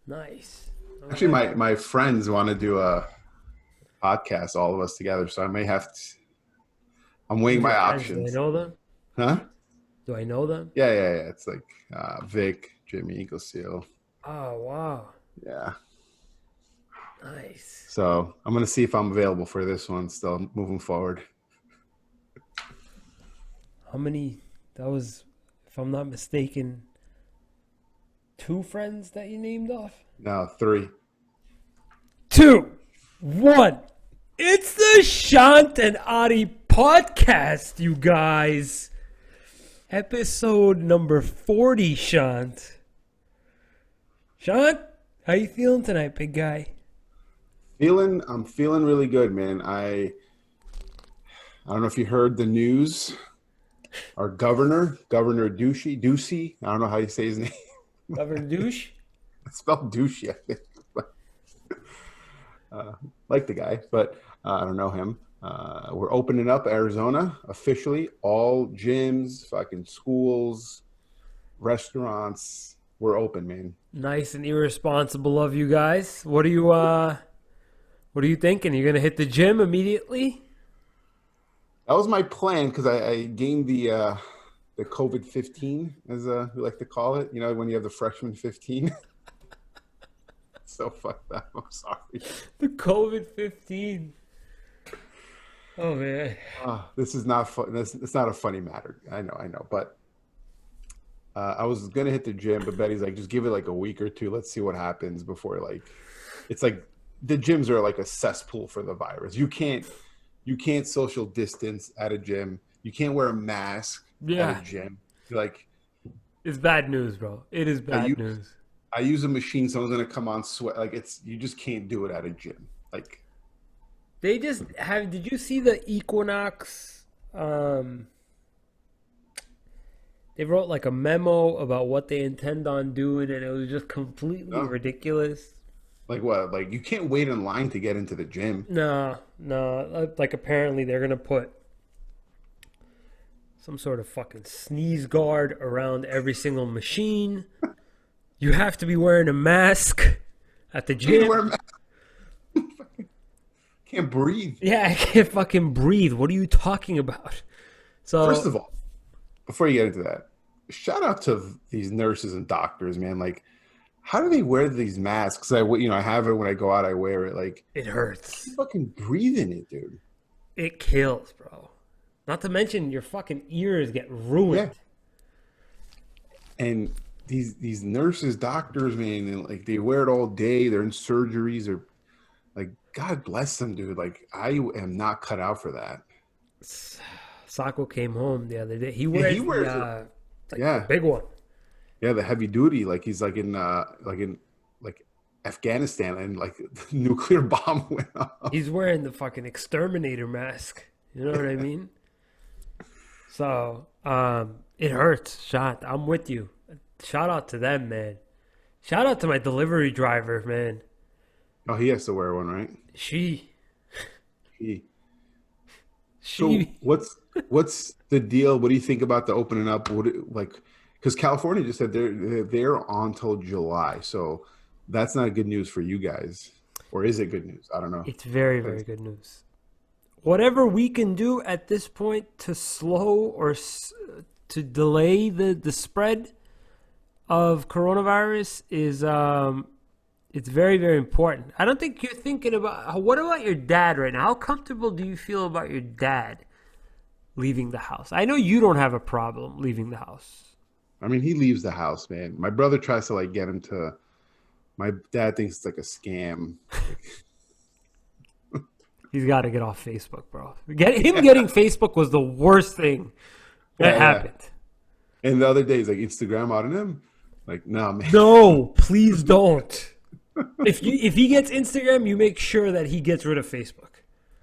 Nice. I'm Actually, glad my friends want to do a podcast, all of us together. So I may have to. I'm weighing Who's my your friends? Do I options. know them? Huh? Do I know them? Yeah. It's like Vic, Jimmy, Eagle Seal. Oh, wow. Yeah. Nice. So I'm gonna see if I'm available for this one. Still moving forward. How many? That was, if I'm not mistaken, two friends that you named off? No, three. Two, one. It's the Shant and Ari podcast, you guys. Episode number 40, Shant. Shant, how you feeling tonight, big guy? I'm feeling really good, man. I don't know if you heard the news. Our Governor Ducey. I don't know how you say his name. Governor Douche? It's spelled douchey, I think. Uh, like the guy, but I don't know him. We're opening up Arizona officially. All gyms, fucking schools, restaurants. We're open, man. Nice and irresponsible of you guys. What are you thinking? You're gonna hit the gym immediately? That was my plan because I gained the COVID 15, as we like to call it. You know, when you have the freshman 15. So fucked up. I'm sorry. The COVID-19. Oh man. This is not fun. It's not a funny matter. I know. But I was gonna hit the gym, but Betty's like, just give it like a week or two. Let's see what happens before it's like the gyms are like a cesspool for the virus. You can't social distance at a gym. You can't wear a mask at a Yeah. gym. Like It's bad news, bro. It is I bad use news. I use a machine. Someone's gonna come on sweat. Like you just can't do it at a gym. Like They just have did you see the Equinox they wrote like a memo about what they intend on doing and it was just completely no, ridiculous. like what? Like you can't wait in line to get into the gym. No, no, like apparently they're gonna put some sort of fucking sneeze guard around every single machine. You have to be wearing a mask at the Can't wear a gym. mask. Can't breathe. Yeah, I can't fucking breathe. What are you talking about? First So of all, before you get into that, shout out to these nurses and doctors, man. Like, how do they wear these masks? I have it when I go out. I wear it. Like, it hurts. fucking breathe in it, dude. It kills, bro. Not to mention your fucking ears get Yeah. ruined. And these nurses, doctors, man, and like they wear it all day. They're in surgeries, or like, God bless them, dude. Like, I am not cut out for that. Sako came home the other day. He Yeah, he wears the wears it. like the Yeah, big one. yeah, the heavy duty. Like he's like in like Afghanistan, and like the nuclear bomb went off. He's wearing the fucking exterminator mask. You know what I mean? So, it hurts. Shot. I'm with you. Shout out to them, man. Shout out to my delivery driver, man. Oh, he has to wear one, right? She, He. So she. what's the deal? What do you think about the opening up? Like, because California just said they're on till July, so that's not good news for you guys, or is it good news? I don't know. It's very, very good news. Whatever we can do at this point to slow or to delay the spread of coronavirus is it's very, very important. I don't think you're thinking about what about your dad right now? How comfortable do you feel about your dad leaving the house? I know you don't have a problem leaving the house. I mean, he leaves the house, man. My brother tries to like get him to. My dad thinks it's like a scam. Like, He's got to get off Facebook, bro. Getting Facebook was the worst thing that yeah. happened. And the other day, he's like, Instagram out of him. Like, no, man. No, please don't. If he gets Instagram, you make sure that he gets rid of Facebook.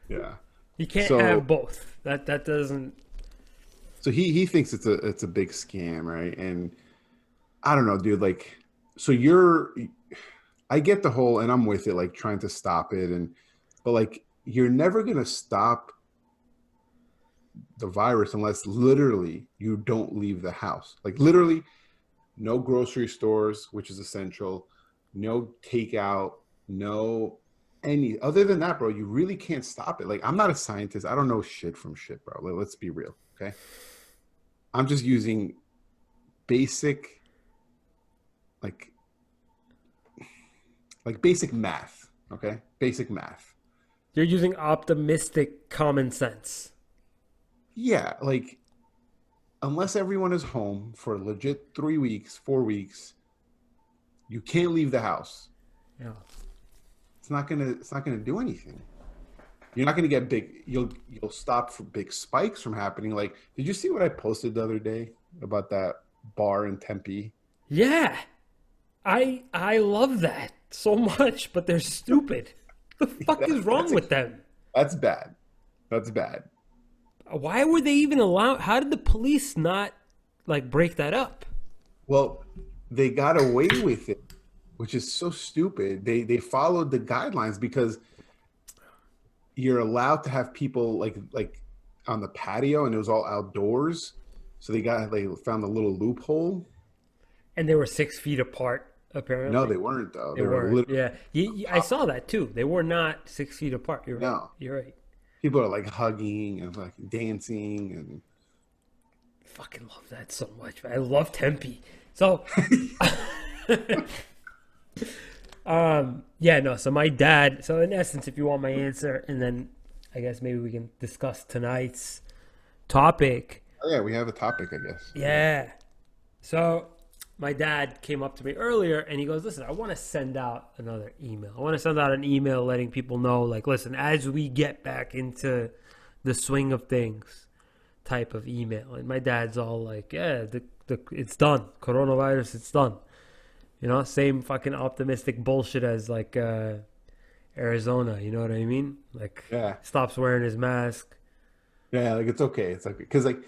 Yeah. He can't So have both. That doesn't. so he thinks it's a big scam, right? And I don't know, dude. Like, so I get the whole, and I'm with it, like trying to stop it, but like you're never gonna stop the virus unless literally you don't leave the house. Like literally, no grocery stores, which is essential. no takeout, no any other than that, bro. You really can't stop it. Like, I'm not a scientist. I don't know shit from shit, bro. Let's be real, okay? I'm just using basic, like basic math, okay? Basic math. You're using optimistic common sense. Yeah, like unless everyone is home for legit 3 weeks, 4 weeks, you can't leave the house. Yeah. It's not gonna do anything. You're not gonna get big. You'll stop for big spikes from happening. Like, did you see what I posted the other day about that bar in Tempe? Yeah. I love that so much, but they're stupid. The fuck is wrong with them? That's bad. That's bad. Why were they even allowed? How did the police not like break that up? Well, they got away with it, which is so stupid. They followed the guidelines because you're allowed to have people like on the patio, and it was all outdoors. So they found a little loophole. And they were 6 feet apart, apparently. No, they weren't though. They They were weren't. literally Yeah, I saw that too. They were not 6 feet apart. You're right. no. You're right. People are like hugging and like dancing and Fucking love that so much. I love Tempe. So, yeah, no. So my dad. So in essence, if you want my answer, and then I guess maybe we can discuss tonight's topic. oh yeah, we have a topic, I guess. Yeah. So my dad came up to me earlier and he goes, listen, I want to send out another email. I want to send out an email letting people know, like, listen, as we get back into the swing of things type of email. And my dad's all like, yeah, it's done. Coronavirus, it's done. You know, same fucking optimistic bullshit as like Arizona. You know what I mean? Like, Yeah. stops wearing his mask. Yeah, like it's okay. It's like because like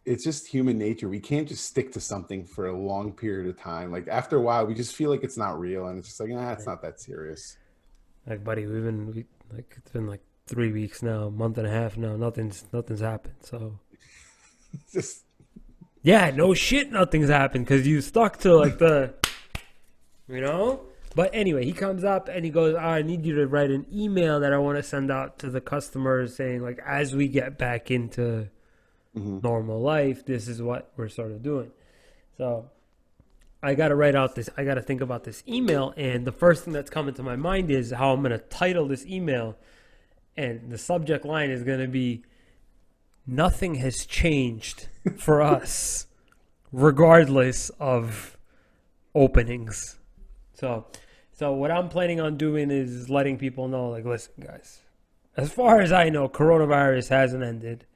it's just human nature. We can't just stick to something for a long period of time. Like after a while, we just feel like it's not real, and it's just like, it's not that serious. Like, buddy, it's been like 3 weeks now, a month and a half now. Nothing's happened. So, Just yeah, no shit, nothing's happened because you stuck to like you know. But anyway, he comes up and he goes, I need you to write an email that I want to send out to the customers saying, like, as we get back into normal life, this is what we're sort of doing. So I got to think about this email. And the first thing that's coming to my mind is how I'm going to title this email. And the subject line is going to be, nothing has changed for us, regardless of openings. So what I'm planning on doing is letting people know, like, listen, guys, as far as I know, coronavirus hasn't ended.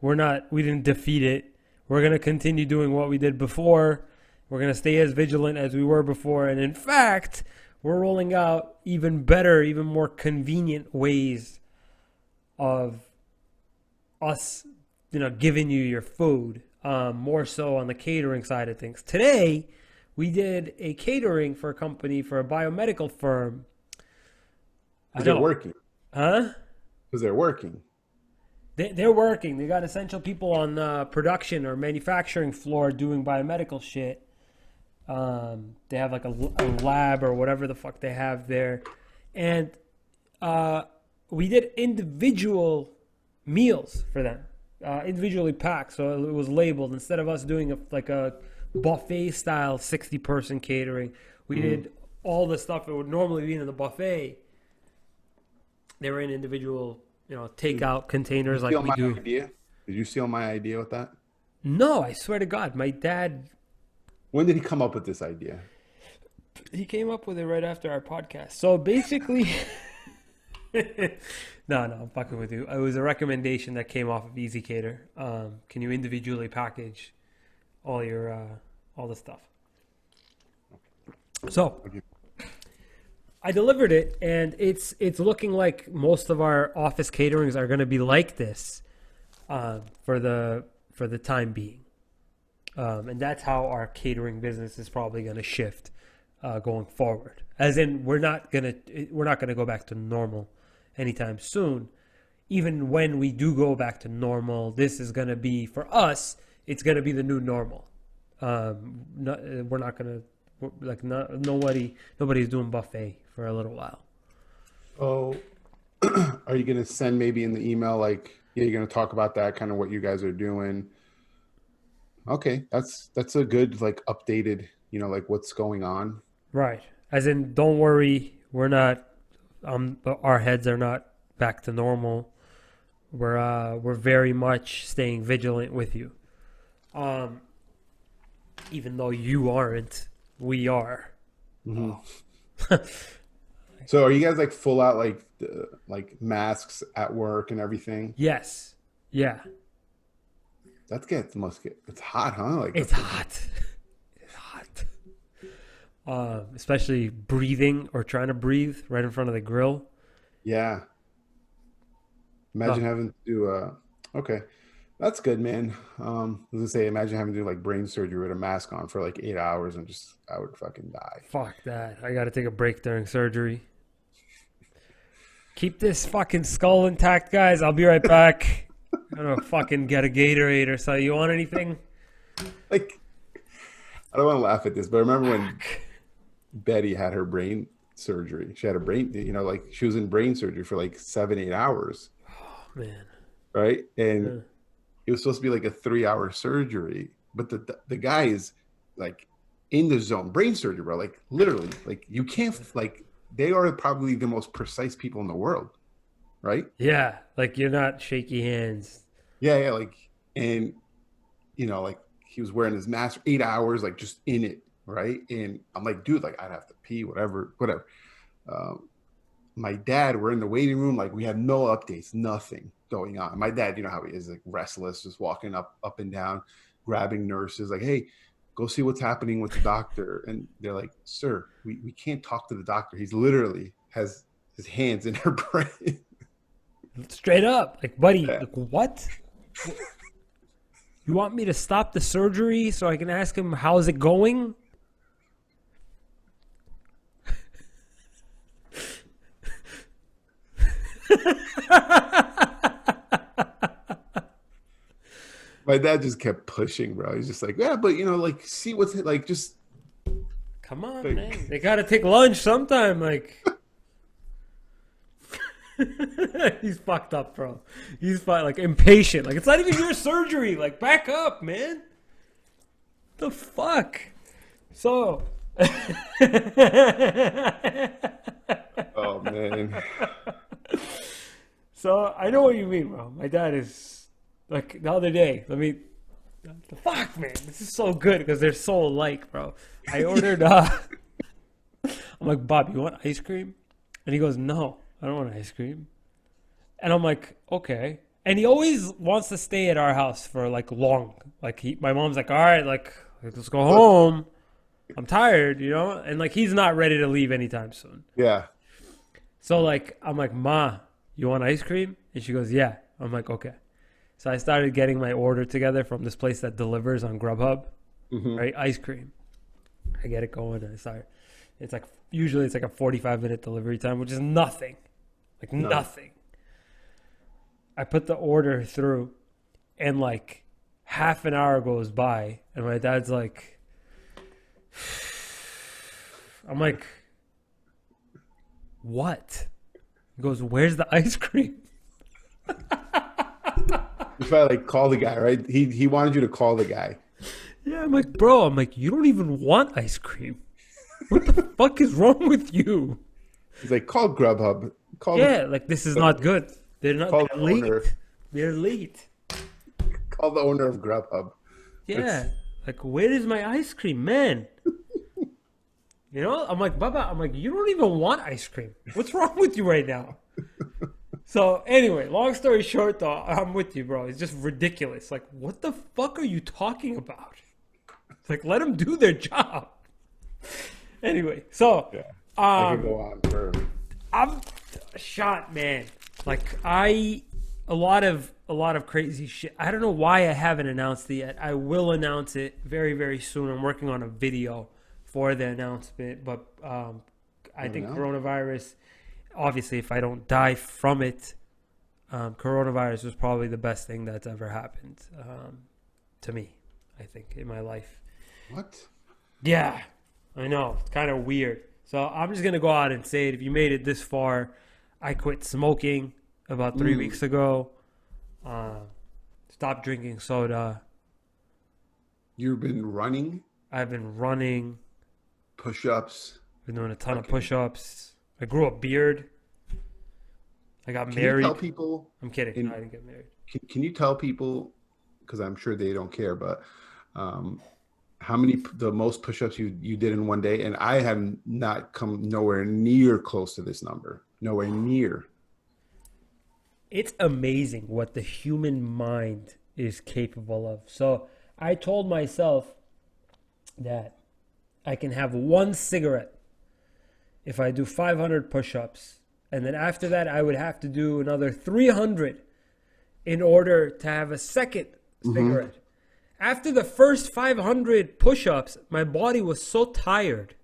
We didn't defeat it. We're going to continue doing what we did before. We're going to stay as vigilant as we were before. And in fact, we're rolling out even better, even more convenient ways of us, giving you your food, more so on the catering side of things. Today, we did a catering for a company, for a biomedical firm. because they're working. Huh? Because they're working. They're working. They got essential people on production or manufacturing floor doing biomedical shit. They have like a lab or whatever the fuck they have there. And we did individual meals for them, individually packed. So it was labeled. Instead of us doing a buffet style 60-person catering, we did all the stuff that would normally be in the buffet. They were in individual, takeout containers like we do. Idea? Did you steal my idea with that? No, I swear to God, my dad. When did he come up with this idea? He came up with it right after our podcast. So basically, no, I'm fucking with you. It was a recommendation that came off of Easy Cater. Can you individually package all the stuff? So I delivered it, and it's looking like most of our office caterings are going to be like this for the time being, and that's how our catering business is probably going to shift going forward. As in, we're not gonna go back to normal anytime soon. Even when we do go back to normal, this is going to be, for us, it's going to be the new normal. We're not going to Like nobody's doing buffet for a little while. Oh, are you gonna send maybe in the email like, yeah, you're gonna talk about that, kind of what you guys are doing? Okay, that's a good like updated, like what's going on. Right. As in, don't worry, we're not. Our heads are not back to normal. We're very much staying vigilant with you. Um, Even though you aren't, we are. Hmm. Oh. So are you guys like full out like masks at work and everything? Yes. Yeah. Must get it's hot, huh? Like It's hot. It's hot. Especially breathing or trying to breathe right in front of the grill. yeah. Oh, Imagine having to do okay. That's good, man. I was gonna say, imagine having to do like brain surgery with a mask on for like 8 hours and just I would fucking die. fuck that. I got to take a break during surgery. Keep this fucking skull intact, guys. I'll be right back. I'm gonna fucking get a Gatorade or so. You want anything? Like, I don't want to laugh at this, but I remember when Fuck. Betty had her brain surgery. She had a brain, like she was in brain surgery for like 7, 8 hours, Oh, man. right? And Uh, it was supposed to be like a 3 hour surgery, but the guy is like in the zone, brain surgery, bro. Like literally, like you can't like they are probably the most precise people in the world, right? yeah, like you're not shaky hands. Yeah, yeah, like and like he was wearing his mask for 8 hours, like just in it, right? And I'm like, dude, like I'd have to pee, whatever, whatever. Um, my dad, we're in the waiting room, like we have no updates, nothing going on. My dad, you know how he is, like restless, just walking up and down, grabbing nurses, like, hey, go see what's happening with the doctor. And they're like, sir, we can't talk to the doctor. He's literally has his hands in her brain. Straight up. Like, buddy, Yeah. like, what? You want me to stop the surgery so I can ask him how's it going? My dad just kept pushing, bro. He's just like, yeah, but like, see what's like, just Come on, man. like, They gotta take lunch sometime. Like, he's fucked up, bro. Like impatient. Like, it's not even your surgery. Like, back up, man. The fuck? So. oh man. So I know what you mean, bro. My dad is like the other day. The fuck, man. This is so good because they're so alike, bro. I ordered. I'm like, Bob, you want ice cream? And he goes, No, I don't want ice cream. And I'm like, okay. And he always wants to stay at our house for like long. Like my mom's like, all right, like let's go home. I'm tired, And like he's not ready to leave anytime soon. Yeah. So like I'm like, Ma, you want ice cream? And she goes, yeah. I'm like, okay. So I started getting my order together from this place that delivers on Grubhub, Hmm. right? Ice cream. I get it going. And I start. It's like usually it's like a 45-minute delivery time, which is nothing, like No. nothing. I put the order through, and like half an hour goes by, and my dad's like, I'm like, what? He goes, where's the ice cream? You probably like call the guy, right? He wanted you to call the guy. Yeah, I'm like, bro, you don't even want ice cream. What the fuck is wrong with you? He's like, call Grubhub. Yeah, like this is not good. They're not. Call They're the late. owner. They're late. Call the owner of Grubhub. Yeah, like where is my ice cream, man? I'm like, Baba. I'm like, you don't even want ice cream. What's wrong with you right now? So anyway, long story short, though, I'm with you, bro. It's just ridiculous. Like, what the fuck are you talking about? It's like, let them do their job. Anyway, so Yeah. I could go um, on for. I'm shot, man. Like a lot of crazy shit. I don't know why I haven't announced it yet. I will announce it very, very soon. I'm working on a video for the announcement, but I think know. coronavirus. Obviously, if I don't die from it, coronavirus was probably the best thing that's ever happened to me. I think in my life. What? Yeah, I know. It's kind of weird. So I'm just going to go out and say it. If you made it this far, I quit smoking about 3 weeks Mm. ago. Uh, Stopped drinking soda. You've been running, I've been running. push-ups, Been doing a ton of fucking. push-ups. I grew a beard. I got Can you tell married. people I'm kidding. No, in I didn't get married. can you tell people, because I'm sure they don't care, but um, how many the most push-ups you did in one day? And I have not come nowhere near close to this number. Nowhere near. It's amazing what the human mind is capable of. So I told myself that I can have one cigarette if I do 500 push-ups, and then after that I would have to do another 300 in order to have a second Hmm. cigarette. After the first 500 push-ups, my body was so tired,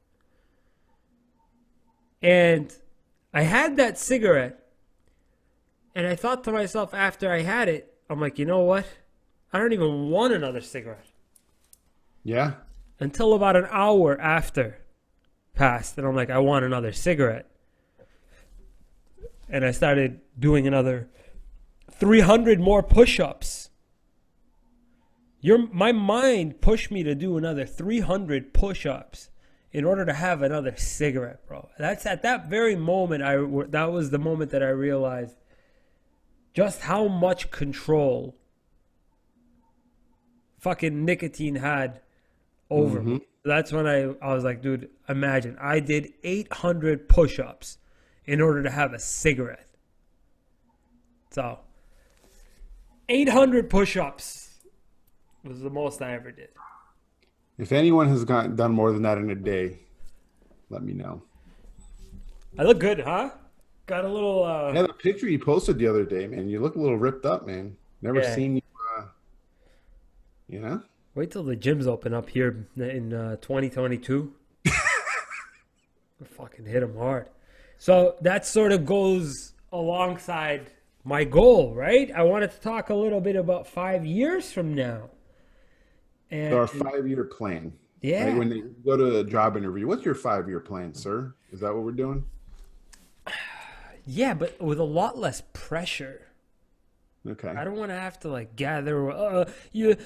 and I had that cigarette, and I thought to myself after I had it, I'm like, you know what? I don't even want another cigarette. Yeah. Until about an hour after passed, and I'm like, I want another cigarette. And I started doing another 300 more push-ups. My mind pushed me to do another 300 push-ups in order to have another cigarette, bro. That's at that very moment. That was the moment that I realized just how much control fucking nicotine had over Hmm. me. That's when I was like, dude, imagine I did 800 push-ups in order to have a cigarette. So 800 push-ups was the most I ever did. If anyone has done more than that in a day, let me know. I look good, huh? Got a little Yeah, the picture you posted the other day, man, you look a little ripped up, man. Never yeah. seen you, uh, you know? Wait till the gyms open up here in 2022. Fucking hit them hard. So that sort of goes alongside my goal, right? I wanted to talk a little bit about 5 years from now. So And our 5-year plan, right? yeah, When they go to a job interview, what's your 5-year plan, sir? Is that what we're doing? yeah, but with a lot less pressure. Okay. I don't want to have to like gather, you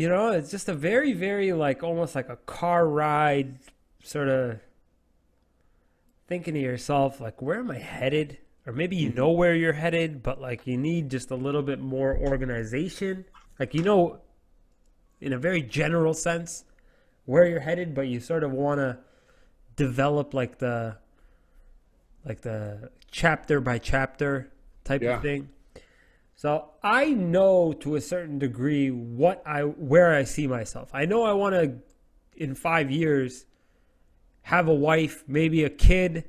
know, it's just a very, very like almost like a car ride sort of thinking to yourself, like, where am I headed? Or maybe you Hmm. know where you're headed, but like you need just a little bit more organization. Like, you know, in a very general sense, where you're headed, but you sort of want to develop like the chapter by chapter type of Yeah. thing. So I know to a certain degree where I see myself. I know I want to in 5 years have a wife, maybe a kid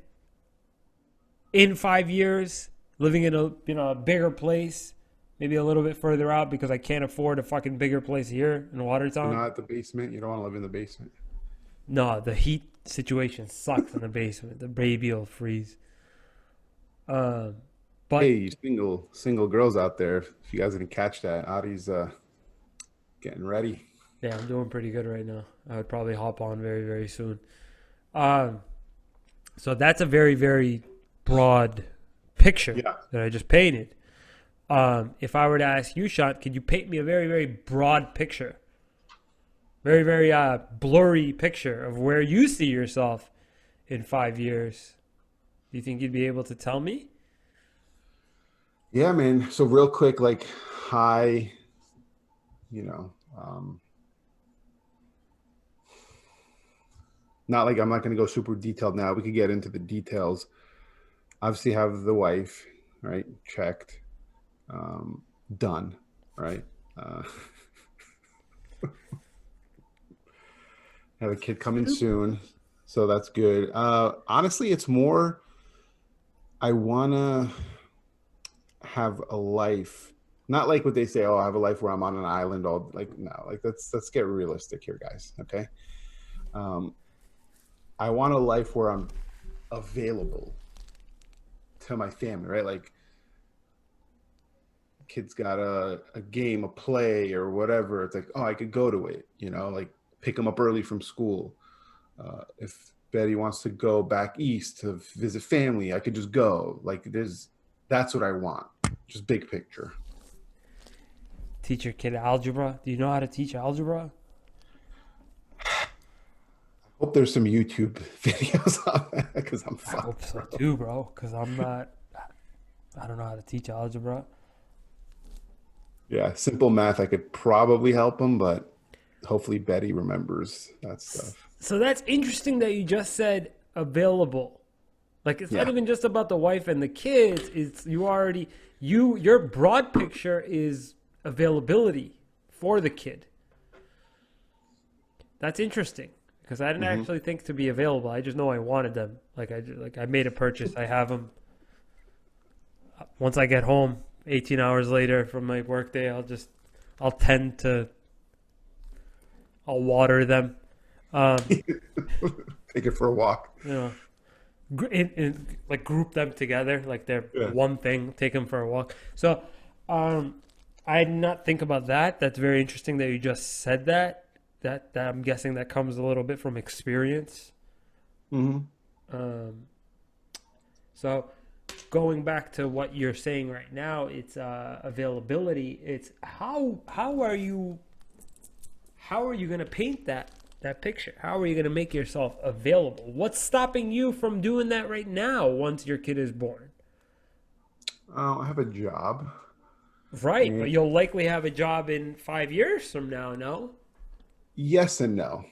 in 5 years, living in a bigger place, maybe a little bit further out because I can't afford a fucking bigger place here in So Watertown. not the basement. You don't want to live in the basement. No, the heat situation sucks in the basement. The baby will freeze. Um, Hey, but you single girls out there, if you guys didn't catch that, Adi's getting ready. yeah, I'm doing pretty good right now. I would probably hop on very, very soon. Um, so that's a very, very broad picture Yeah. that I just painted. If I were to ask you, Shant, could you paint me a very, very broad picture, very, very blurry picture of where you see yourself in 5 years? Do you think you'd be able to tell me? Yeah, man. So real quick, like high, you know, not like I'm not going to go super detailed now. We could get into the details. Obviously, have the wife, right? Checked, um, done, right? Uh, have a kid coming soon, so that's good. Honestly, it's more I want to have a life, not like what they say. Oh, I have a life where I'm on an island. All like no, like let's get realistic here, guys. Okay, um, I want a life where I'm available to my family, right? Like kids got a game, a play, or whatever. It's like, oh, I could go to it, like pick them up early from school, if Betty wants to go back east to visit family, I could just go. Like that's what I want. Just big picture. Teach your kid algebra. Do you know how to teach algebra? Hope there's some YouTube videos on that because I'm I hope fucked, so bro. too, bro. Because I'm not. I don't know how to teach algebra. Yeah, simple math I could probably help him, but hopefully Betty remembers that stuff. So that's interesting that you just said available. Like it's not Yeah. even just about the wife and the kids. It's you already your broad picture is availability for the kid. That's interesting because I didn't Hmm. actually think to be available. I just know I wanted them. Like I made a purchase. I have them. Once I get home, 18 hours later from my workday, I'll tend to I'll water them. Um, Take it for a walk. you know, like group them together, like they're Yeah. one thing. Take them for a walk. So, I did not think about that. That's very interesting that you just said that. That I'm guessing that comes a little bit from experience. Hmm. Um, so, going back to what you're saying right now, it's availability. It's how are you going to paint that picture? How are you going to make yourself available? What's stopping you from doing that right now once your kid is born? I have a job. Right, And but you'll likely have a job in 5 years from now, no? yes and no.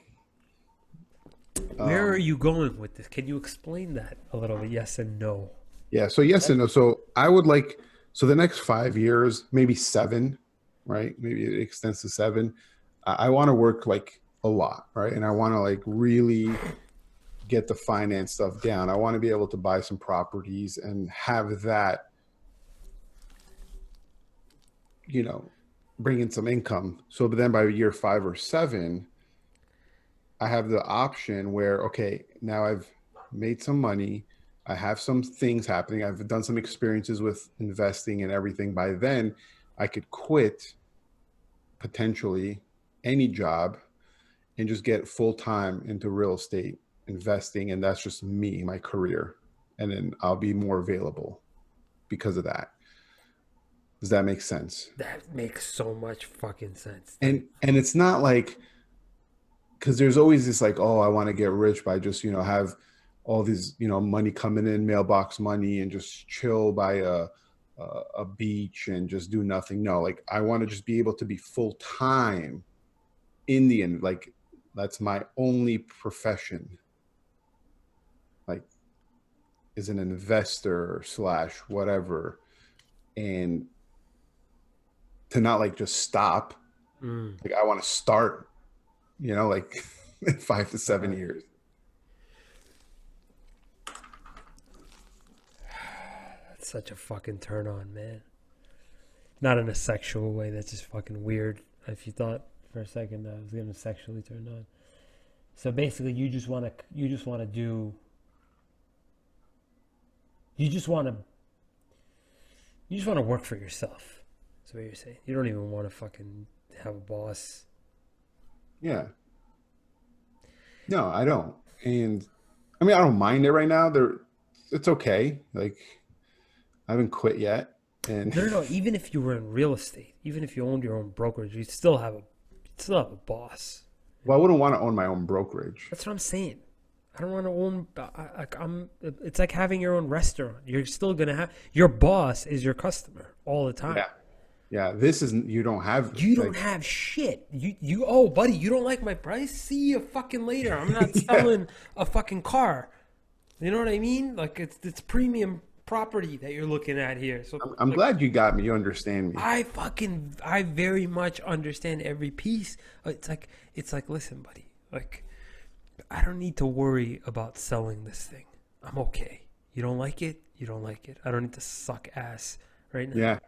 Where are Um, you going with this? Can you explain that a little bit? Yes and no. yeah, so yes and no. So I would like, so the next 5 years, maybe seven, right? Maybe it extends to seven. I want to work like a lot, right? And I want to like really get the finance stuff down. I want to be able to buy some properties and have that, you know, bring in some income. So, but then by year 5 or 7, I have the option where, okay, now I've made some money. I have some things happening. I've done some experiences with investing and everything. By then, I could quit potentially any job and just get full time into real estate investing. And that's just me, my career. And then I'll be more available because of that. Does that make sense? That makes so much fucking sense. And it's not like, because there's always this like, oh, I want to get rich by just, have all these, money coming in, mailbox money, and just chill by a beach and just do nothing. No, like I want to just be able to be full time in the end. Like that's my only profession. Like is an investor slash whatever, and to not like just stop. Mm, Like I want to start, like in 5 to 7 right. years. That's such a fucking turn on, man. Not in a sexual way. That's just fucking weird. If you thought for a second I was gonna sexually turn on. So basically, you just want to do, you just want to, you just want to work for yourself. That's what you're saying. You don't even want to fucking have a boss. Yeah. No, I don't. And I mean, I don't mind it right now. It's okay. Like I haven't quit yet. And No, no, no. Even if you were in real estate, even if you owned your own brokerage, you'd still have a boss. well, I wouldn't want to own my own brokerage. That's what I'm saying. I don't want to own. I'm. It's like having your own restaurant. You're still gonna have your boss is your customer all the time. Yeah. Yeah. This is you don't have You don't like have shit. Oh buddy, you don't like my price? See you fucking later. I'm not yeah. selling a fucking car. You know what I mean? Like it's premium property that you're looking at here. So I'm like glad you got me. You understand me. I very much understand every piece. It's like listen, buddy. Like I don't need to worry about selling this thing. I'm okay. You don't like it? You don't like it. I don't need to suck ass right now. Yeah.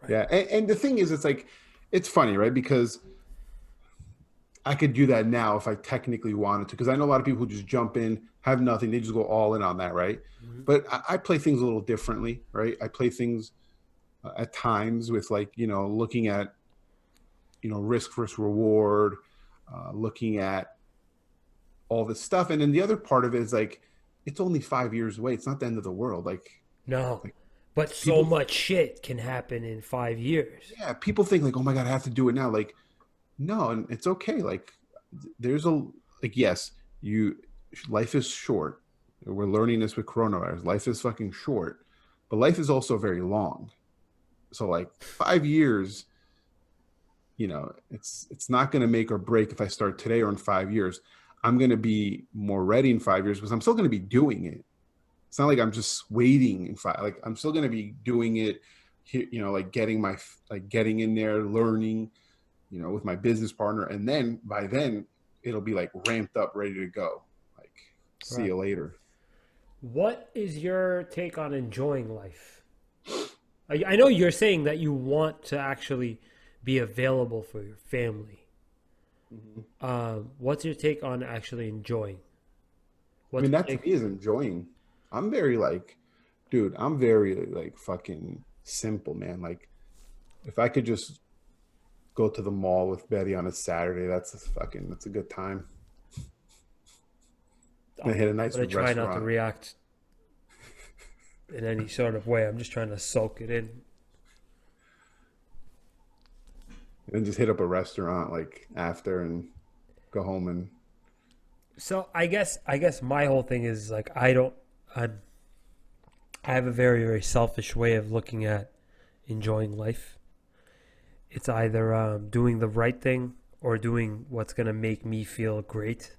Right. Yeah. And the thing is, it's like it's funny, right? Because I could do that now if I technically wanted to. Because I know a lot of people who just jump in, have nothing, they just go all in on that, right? Mhm. But I play things a little differently, right? I play things at times with like, looking at, risk versus reward, looking at all this stuff. And then the other part of it is like, it's only 5 years away. It's not the end of the world. No, Like but so people, much shit can happen in 5 years. yeah, people think like, oh my God, I have to do it now. Like, no, and it's okay. Like, there's a, like, yes, you, life is short. We're learning this with coronavirus. Life is fucking short, but life is also very long. So like 5 years, it's not going to make or break if I start today or in 5 years. I'm going to be more ready in 5 years because I'm still going to be doing it. It's not like I'm just waiting in five. Like I'm still going to be doing it, like getting in there, learning, with my business partner, and then by then it'll be like ramped up, ready to go. Like, see Right. you later. What is your take on enjoying life? I know you're saying that you want to actually be available for your family. Mhm. What's your take on actually enjoying? I What's mean, that to like, me is enjoying. I'm very like, dude, I'm very like fucking simple, man. Like, if I could just go to the mall with Betty on a Saturday, that's a good time. And hit a I'm nice gonna try not to restaurant react in any sort of way. I'm just trying to soak it in. and just hit up a restaurant like after and go home and So I guess my whole thing is like I'm I have a very very selfish way of looking at enjoying life. It's either doing the right thing or doing what's gonna make me feel great.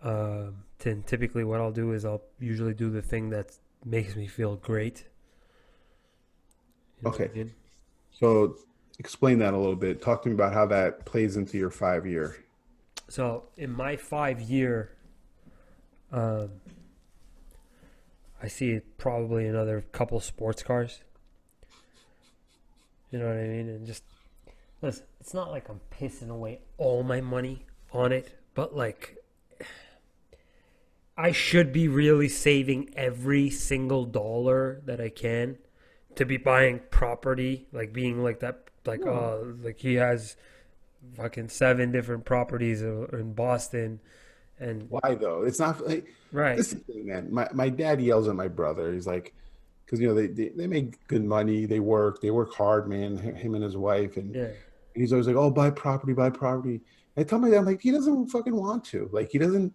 Then typically what I'll do is I'll usually do the thing that makes me feel great. You know what okay. I mean? So explain that a little bit. Talk to me about how that plays into your 5 year. So in my 5 year, um, I see probably another couple sports cars. You know what I mean? And just listen, it's not like I'm pissing away all my money on it, but like I should be really saving every single dollar that I can to be buying property, like being like that, like No. like he has fucking 7 different properties in Boston, and Why though? It's not like right, this is the thing, man. My dad yells at my brother. He's like, because they make good money. They work hard, man. Him and his wife, and yeah, he's always like, "Oh, buy property, buy property." I tell my dad, I'm like, he doesn't fucking want to. Like he doesn't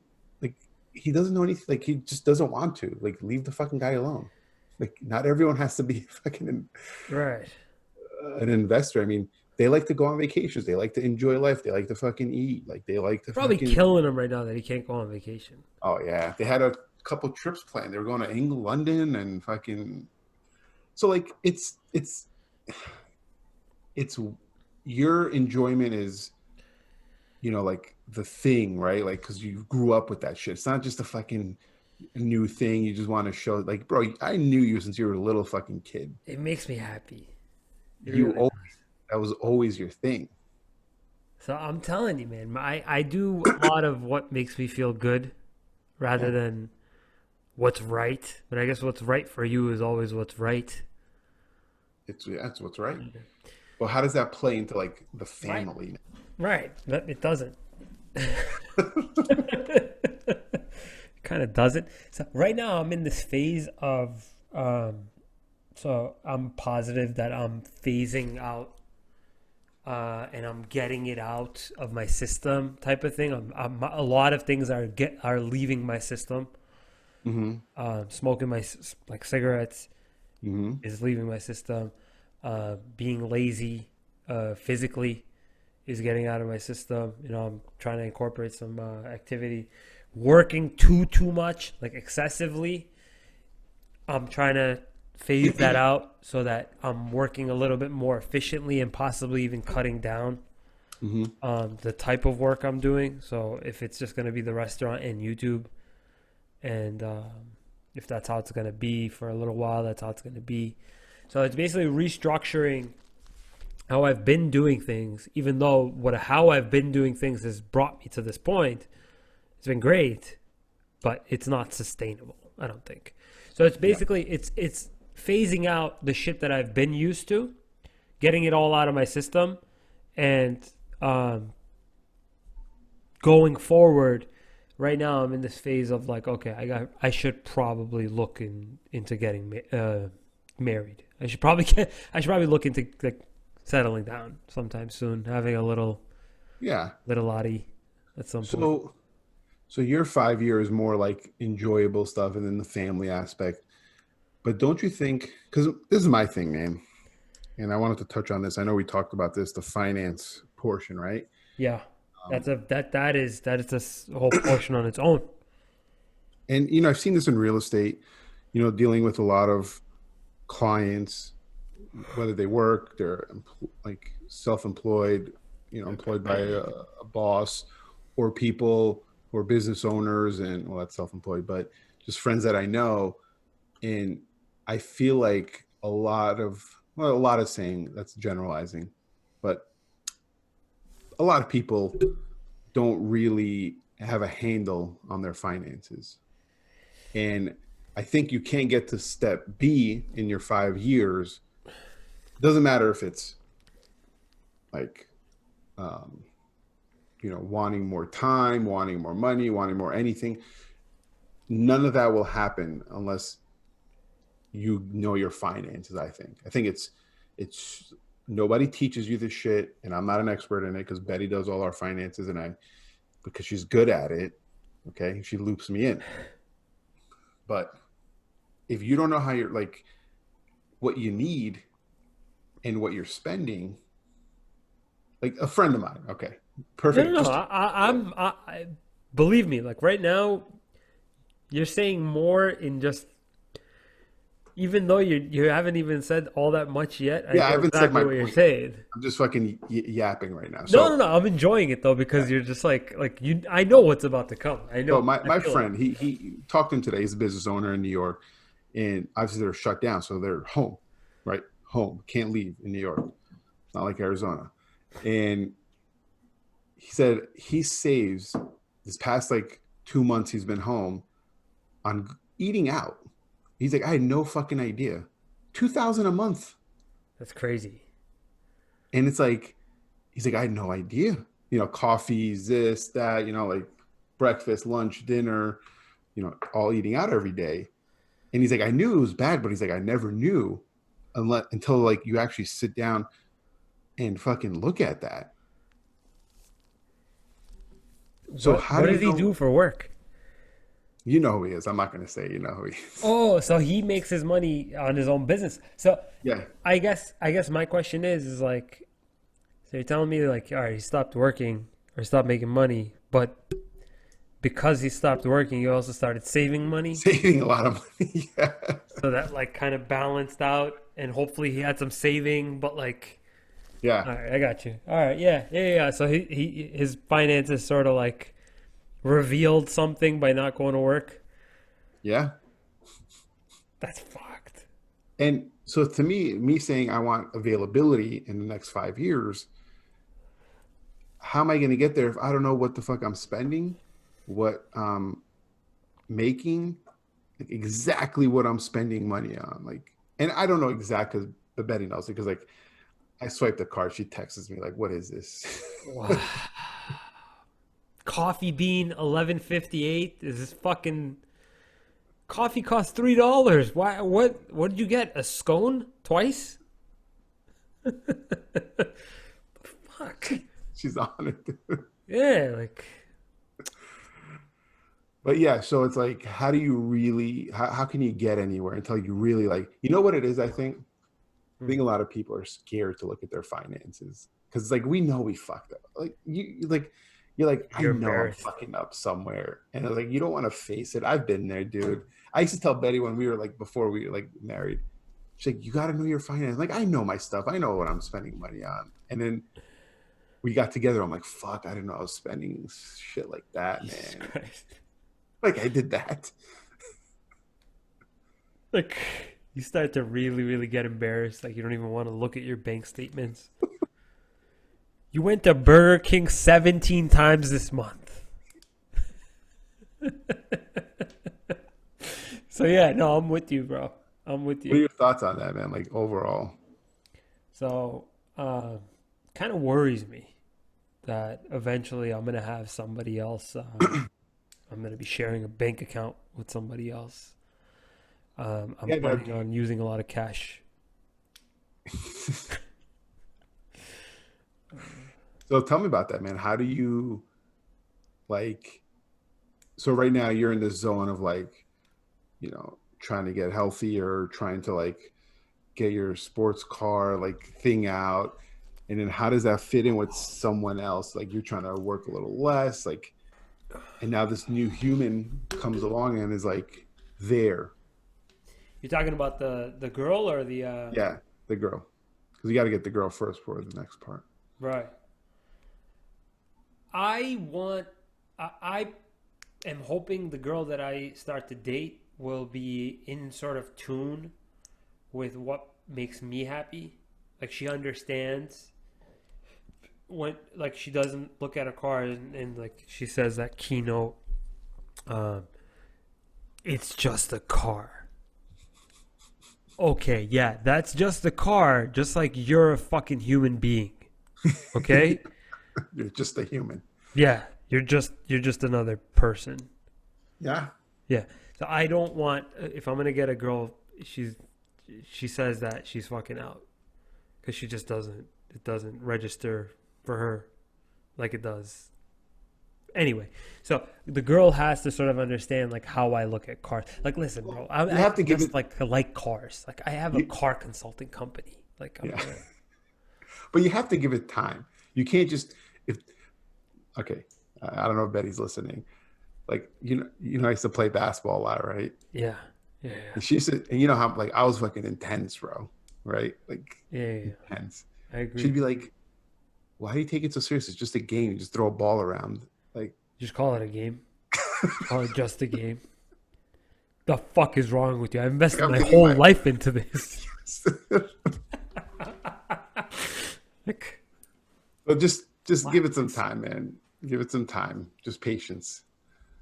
know anything. Like he just doesn't want to. Like leave the fucking guy alone. Like not everyone has to be fucking right. an investor. I mean, they like to go on vacations. They like to enjoy life. They like to fucking eat. Like they like to Probably fucking. killing him right now that he can't go on vacation. Oh yeah, they had a couple trips planned. They were going to England, London, and fucking. So like it's your enjoyment is like the thing, right? Like because you grew up with that shit. It's not just a fucking new thing. You just want to show like, bro, I knew you since you were a little fucking kid. It makes me happy. It You really always, does. that was always your thing. So I'm telling you, man, I do a lot of what makes me feel good rather Yeah, than what's right. But I guess what's right for you is always what's right. that's what's right. Well, how does that play into like the Right. family? Right. But it doesn't. Kind of doesn't. So right now I'm in this phase of so I'm positive that I'm phasing out and I'm getting it out of my system type of thing. A lot of things are leaving my system. Mm-hmm. Smoking like cigarettes Mm-hmm. is leaving my system. Being lazy physically is getting out of my system. I'm trying to incorporate some activity. Working too much, like excessively. I'm trying to phase that out so that I'm working a little bit more efficiently and possibly even cutting down Mm-hmm. the type of work I'm doing. So if it's just going to be the restaurant and YouTube, and if that's how it's going to be for a little while, that's how it's going to be. So it's basically restructuring how I've been doing things, even though how I've been doing things has brought me to this point. It's been great, but it's not sustainable, I don't think. So it's Yeah. basically it's phasing out the shit that I've been used to, getting it all out of my system, and going forward right now I'm in this phase of like, okay, I should probably look into getting married. I should probably look into like settling down sometime soon, having a Yeah. little Lottie at some point. So so your 5 years more like enjoyable stuff and then the family aspect. But don't you think, because this is my thing, man, and I wanted to touch on this. I know we talked about this, the finance portion, right? Yeah, Um, that is this whole portion on its own. and I've seen this in real estate, dealing with a lot of clients, whether they work, they're like self-employed, employed by a boss, or people who are business owners, and well, that's self-employed, but just friends that I know. And I feel like a lot of saying that's generalizing, but a lot of people don't really have a handle on their finances. And I think you can't get to step B in your 5 years. It doesn't matter if it's like, um, wanting more time, wanting more money, wanting more anything. None of that will happen unless you know your finances. I think it's nobody teaches you this shit, and I'm not an expert in it because Betty does all our finances, and I because she's good at it. Okay, she loops me in. But if you don't know how you're like what you need and what you're spending, like a friend of mine, okay, No, no, perfect, no. just Believe me. Like right now, you're saying more in just even though you haven't even said all that much yet. I yeah, I know haven't said exactly my what you're point. saying. I'm just fucking yapping right now. No, no, So no. I'm enjoying it though yeah. because you're just like you. I know what's about to come. I So know. I my feel it. friend, he talked to him today. He's a business owner in New York, and obviously they're shut down, so they're home, right? Home, can't leave in New York. It's not like Arizona. And he said he saves this past like 2 months he's been home on eating out. He's like, I had no fucking idea. 2,000 a month. That's crazy. And it's like, he's like, I had no idea. Coffees, this, that, like breakfast, lunch, dinner, all eating out every day. And he's like, I knew it was bad, but he's like, I never knew until like you actually sit down and fucking look at that. So how What do you does he know? do for work? You know who he is. I'm not going to say you know who he is. Oh, so he makes his money on his own business. So Yeah. I guess my question is like, so you're telling me like, all right, he stopped working or stopped making money, but because he stopped working, you also started saving money. Saving a lot of money. Yeah. So that like kind of balanced out, and hopefully he had some saving. But like, Yeah. all right, I got you. All right, yeah, yeah, yeah. So his finances sort of like revealed something by not going to work. Yeah. That's fucked. And so to me saying I want availability in the next 5 years, how am I going to get there if I don't know what the fuck I'm spending, what making, like exactly what I'm spending money on? Like, and I don't know exactly because Betty knows because like I swipe the card, she texts me like, "What is this?" Wow. Coffee bean 11.58. Is this fucking coffee costs $3? Why? What did you get? A scone twice? Fuck. She's on it. Dude. Yeah, like But yeah, so it's like, how do you really? How can you get anywhere until you really like? You know what it is? I hmm, think a lot of people are scared to look at their finances because it's like we know we fucked up. Like you're like I you're know I'm embarrassed. fucking up somewhere, and it's like you don't want to face it. I've been there, dude. I used to tell Betty when we were like before we were like married. She's like, you got to know your finances. Like I know my stuff. I know what I'm spending money on. And then we got together. I'm like, fuck, I didn't know I was spending shit like that, Jesus man. Christ. Like I did that. Like you start to really, really get embarrassed. Like you don't even want to look at your bank statements. You went to Burger King 17 times this month. So yeah, no, I'm with you, bro. I'm with What are you. your thoughts on that, man? Like overall. So, kind of worries me that eventually I'm gonna have somebody else I'm going to be sharing a bank account with somebody else. I'm Yeah, planning on using a lot of cash. so tell me about that, man. How do you like? So right now you're in this zone of like, trying to get healthy or trying to like get your sports car like thing out, and then how does that fit in with someone else? Like you're trying to work a little less, like, and now this new human comes along and is like there. You're talking about the girl or the Yeah, the girl, because you got to get the girl first for the next part. right? I want. I am hoping the girl that I start to date will be in sort of tune with what makes me happy. Like she understands when, like she doesn't look at a car and like she says that keynote. Um, it's just a car. Okay, yeah, that's just a car. Just like you're a fucking human being. Okay. You're just a human. Yeah, you're just another person. Yeah. Yeah. So I don't want if I'm gonna get a girl, she says that she's fucking out because she just doesn't it doesn't register for her like it does. Anyway, so the girl has to sort of understand like how I look at cars. Like, listen, bro, You have to give just it. like cars. Like I have a car consulting company. Like I'm Yeah, gonna, but you have to give it time. You can't just if. Okay, I don't know if Betty's listening. Like I used to play basketball a lot, right? yeah, yeah, yeah, And she said, and you know how like I was fucking intense, bro, right? Like yeah, yeah, yeah. intense. I agree. She'd be like, "Why do you take it so serious? It's just a game. You just throw a ball around." Like, Just call it a game. Call it just a game. The fuck is wrong with you? I invested I'm my thinking whole life into this. Like, but just give it some time, man. Give it some time. Just patience.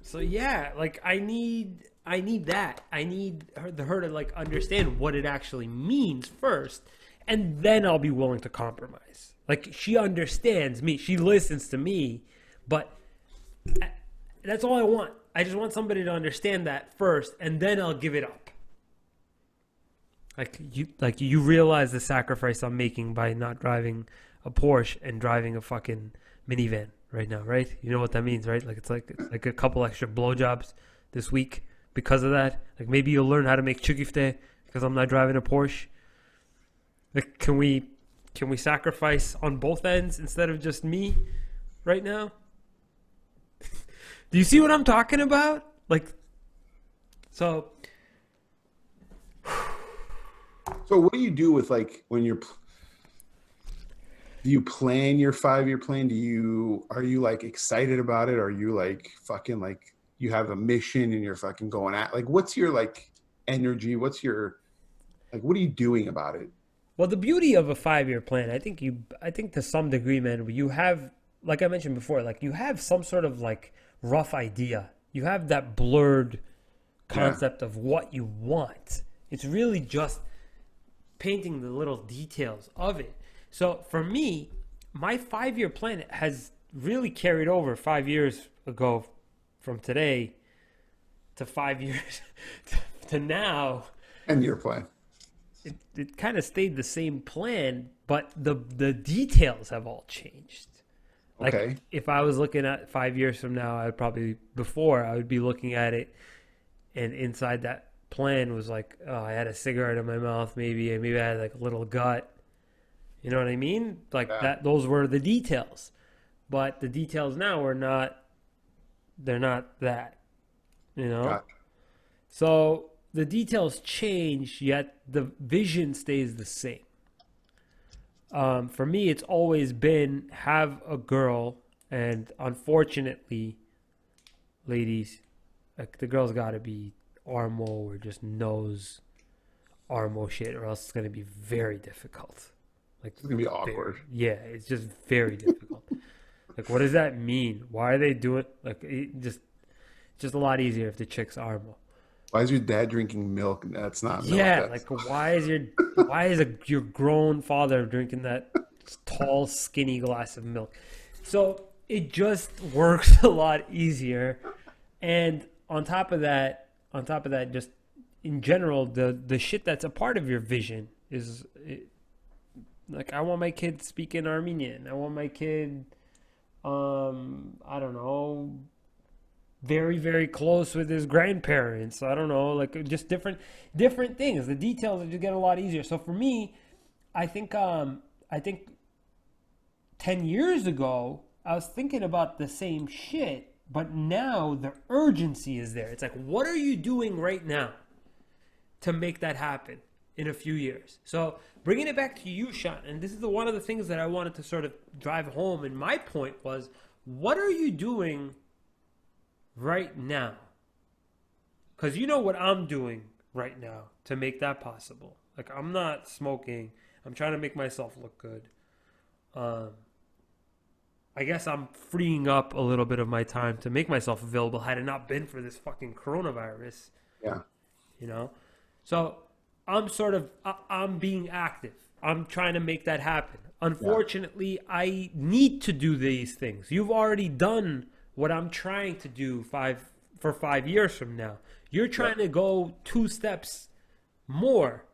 so yeah, like I need that. I need her to like understand what it actually means first, and then I'll be willing to compromise. Like she understands me, she listens to me, but that's all I want. I just want somebody to understand that first, and then I'll give it up. Like you realize the sacrifice I'm making by not driving a Porsche and driving a fucking minivan right now, right? You know what that means, right? Like it's like a couple extra blowjobs this week because of that. Like maybe you'll learn how to make chukifte because I'm not driving a Porsche. Like can we sacrifice on both ends instead of just me right now? Do you see what I'm talking about? Like so So what do you do with like when you're do you plan your 5-year plan? Are you like excited about it? Are you like fucking like you have a mission and you're fucking going at like what's your like energy? What's your like what are you doing about it? well, the beauty of a 5-year plan, I think to some degree, man, you have, like I mentioned before, like you have some sort of like rough idea. You have that blurred Yeah. concept of what you want. It's really just painting the little details of it. So for me, my 5-year plan has really carried over 5 years ago from today to 5 years to now. And your plan. It kind of stayed the same plan, but the details have all changed. Like Okay. if I was looking at 5 years from now, I would be looking at it, and inside that plan was like, oh, I had a cigarette in my mouth, maybe, and maybe I had like a little gut. You know what I mean? Like Yeah. that. Those were the details, but the details now are not. They're not that. You know. Got So the details change, yet the vision stays the same. For me, it's always been have a girl, and unfortunately, ladies, like the girl's got to be Armo or just knows Armo shit, or else it's gonna be very difficult. Like It's gonna be awkward. yeah, it's just very difficult. Like, what does that mean? Why are they doing like just a lot easier if the chick's Armo. Why is your dad drinking milk? That's not milk. Yeah, That's, like why is your grown father drinking that tall, skinny glass of milk? So it just works a lot easier And on top of that, just in general, the shit that's a part of your vision is like I want my kid speaking Armenian. I want my kid, I don't know, very very close with his grandparents. I don't know, like just different things. The details just get a lot easier. So for me, I think 10 years ago, I was thinking about the same shit, but now the urgency is there. It's like, what are you doing right now to make that happen in a few years? So bringing it back to you, Shant, and this is one of the things that I wanted to sort of drive home. And my point was, what are you doing right now? Because you know what I'm doing right now to make that possible. Like, I'm not smoking. I'm trying to make myself look good. Um, I guess I'm freeing up a little bit of my time to make myself available had it not been for this fucking coronavirus, Yeah. you know? So I'm being active. I'm trying to make that happen. Yeah. Unfortunately, I need to do these things. You've already done what I'm trying to do for 5 years from now. You're Yeah. trying to go two steps more,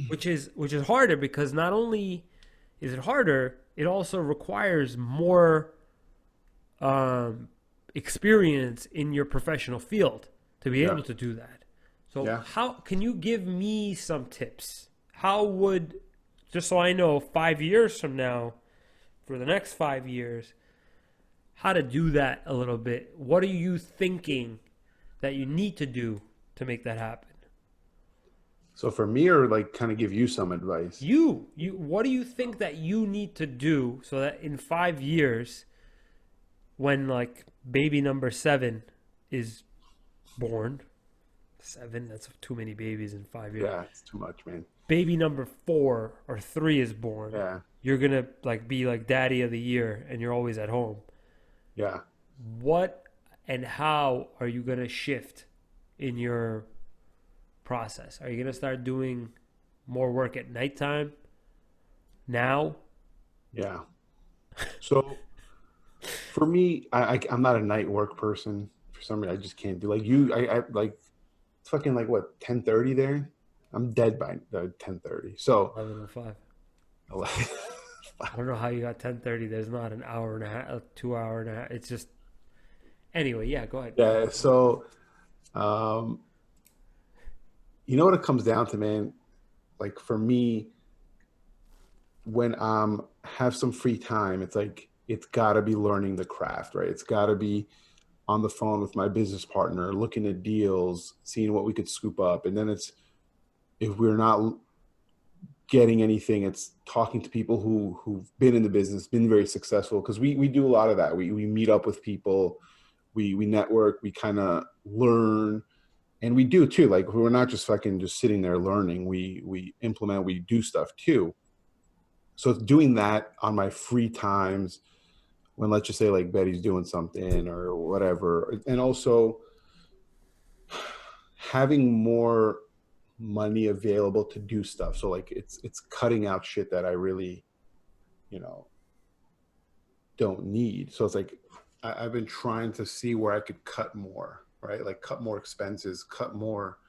which is harder because not only is it harder, it also requires more experience in your professional field to be Yeah. able to do that. So Yeah. how can you give me some tips? How would, just so I know 5 years from now, for the next 5 years, how to do that a little bit? What are you thinking that you need to do to make that happen? So for me, or like kind of give you some advice. What do you think that you need to do so that in 5 years, when like baby number 7 is born, 7, that's too many babies in 5 years. Yeah, it's too much, man. Baby number 4 or 3 is born, Yeah. you're gonna like be like daddy of the year and you're always at home. Yeah. What and how are you gonna shift in your process? Are you gonna start doing more work at nighttime now? Yeah. So for me, I'm not a night work person. For some reason, I just can't do like you. I like it's fucking like what 10:30 there. I'm dead by 10:30. So 11:05. I don't know how you got 10:30. There's not an hour and a half, a 2 hour and a half. It's just anyway. Yeah, go ahead. yeah. So um, you know what it comes down to, man. Like for me, when have some free time, it's like it's got to be learning the craft, right? It's got to be on the phone with my business partner, looking at deals, seeing what we could scoop up, and then it's if we're not getting anything, it's talking to people who've been in the business, been very successful, because we do a lot of that. We meet up with people, we network, we kind of learn, and we do too. Like we're not just fucking just sitting there learning. We implement, we do stuff too. So it's doing that on my free times when let's just say like Betty's doing something or whatever, and also having more money available to do stuff. So like it's cutting out shit that I really, you know, don't need. So it's like I've been trying to see where I could cut more, right? Like cut more expenses, cut more.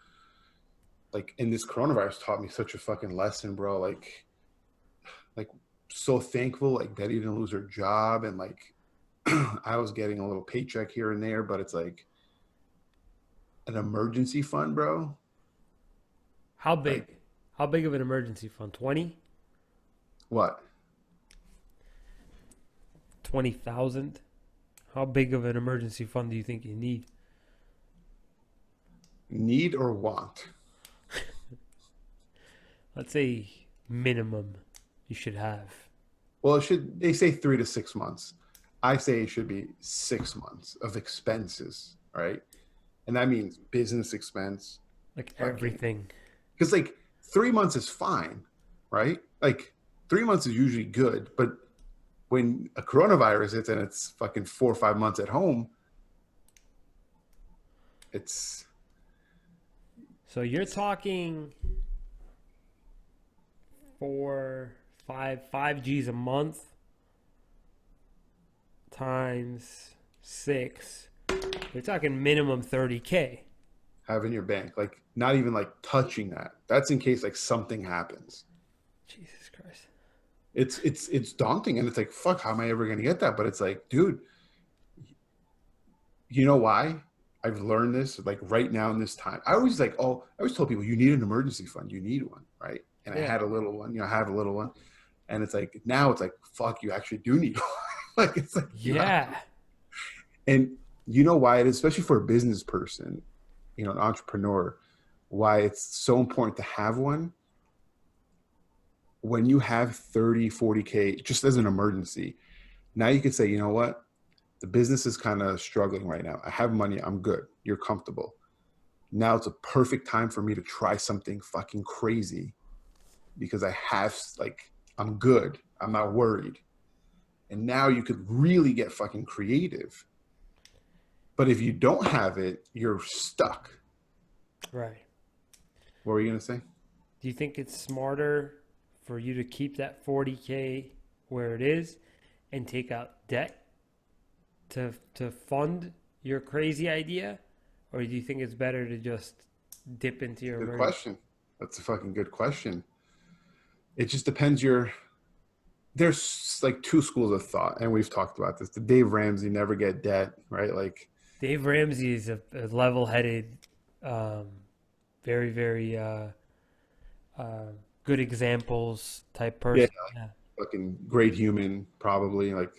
Like, and this coronavirus taught me such a fucking lesson, bro. Like so thankful like Betty didn't lose her job, and like I was getting a little paycheck here and there, but it's like an emergency fund, bro. How Like big? How big of an emergency fund? 20? what? 20,000? How big of an emergency fund do you think you need? Need or want? Let's say minimum you should have. Well, it should. They say 3 to 6 months. I say it should be 6 months of expenses, right? And that means business expense, Like fucking. everything. Because like 3 months is fine, right? Like 3 months is usually good, but when a coronavirus hits and it's fucking 4 or 5 months at home, it's So you're talking five G's a month times 6. We're talking minimum 30K. have in your bank. Like not even like touching that. That's in case like something happens. Jesus Christ. It's daunting, and it's like fuck. How am I ever gonna get that? But it's like, dude, you know why? I've learned this like right now in this time. I always like, oh, I always told people you need an emergency fund. You need one, right? And I Yeah. had a little one. I have a little one, and it's like now it's like fuck. You actually do need one. Like it's like you have, Yeah. and you know why it is, especially for a business person, an entrepreneur, why it's so important to have one when you have 30, 40K just as an emergency. Now you can say, you know what? The business is kind of struggling right now. I have money. I'm good. You're comfortable. Now it's a perfect time for me to try something fucking crazy because I have, like, I'm good. I'm not worried. And now you could really get fucking creative. But if you don't have it, you're stuck. Right. What were you going to say? Do you think it's smarter for you to keep that 40K where it is and take out debt to fund your crazy idea? Or do you think it's better to just dip into your Good emergency? question. That's a fucking good question. It just depends there's like two schools of thought, and we've talked about this. The Dave Ramsey never get debt, right? Like, Dave Ramsey is a level-headed, um, very, very uh, good examples type yeah, person. Yeah, fucking great human, probably. Like,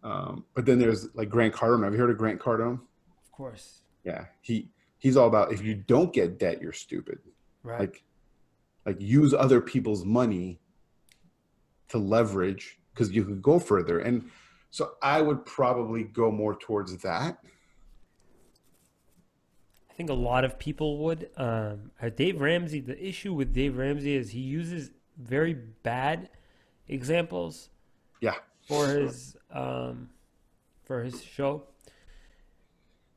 but then there's like Grant Cardone. Have you heard of Grant Cardone? of course. Yeah, he's all about if you don't get debt, you're stupid. Right. Like, use other people's money to leverage because you could go further. And so I would probably go more towards that. I think a lot of people would. Dave Ramsey, the issue with Dave Ramsey is he uses very bad examples Yeah. for his show.